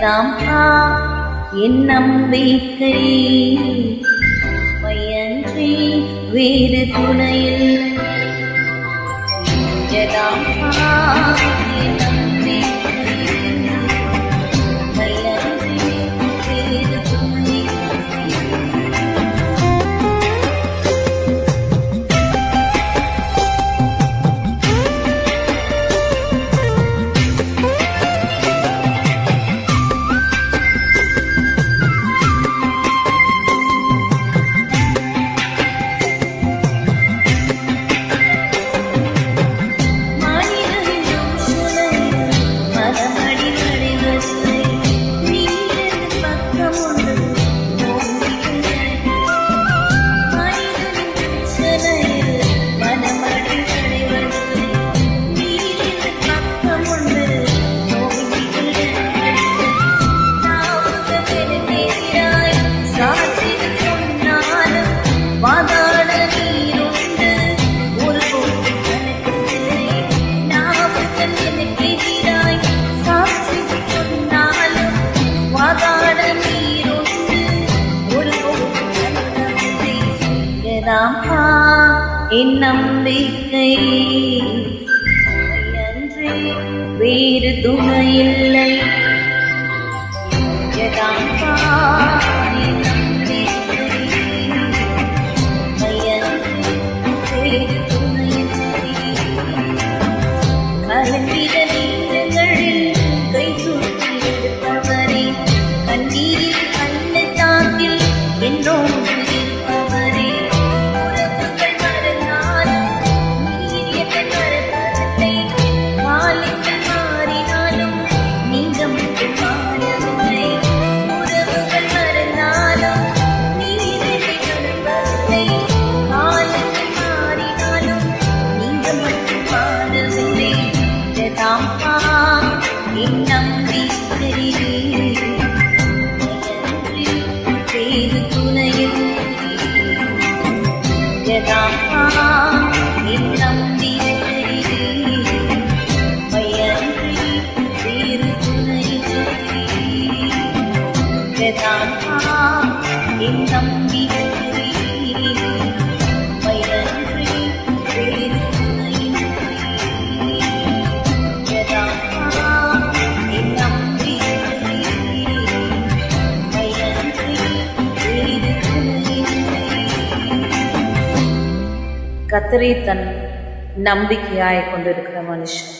எதாம் என் நம்பிக்கை மையன்றி வேறு துணையில் எதாம் என் நம்பிக்கை மையன்றி வேறு துணையில் என் நம்பிக்கை அன்றி வேறு துணையில்லை கலங்கிட நீரங்களில் கை தூக்கி எடுப்பவரே கண்ணீரில் பள்ளத்தாக்கில் என்னோடு இருப்பவரே உறவுகள் மறந்தாலும் நீரியத்தை மறப்பதில்லை காலங்கள் மாறினாலும் நீங்க மட்டும் மாறவில்லை உறவுகள் மறந்தாலும் நீரியத்தை மறப்பதில்லை காலங்கள் மாறினாலும் நீங்க மட்டும் மாறவில்லை என் நம்பிக்கை வேறு துணையில் என் நம்பிக்கை மையன்றி வேறு துணையில் என் நம்பிக்கை மையன்றி வேறு கர்த்தரே தன் நம்பிக்கையாய் கொண்டிருக்கிற மனுஷன்.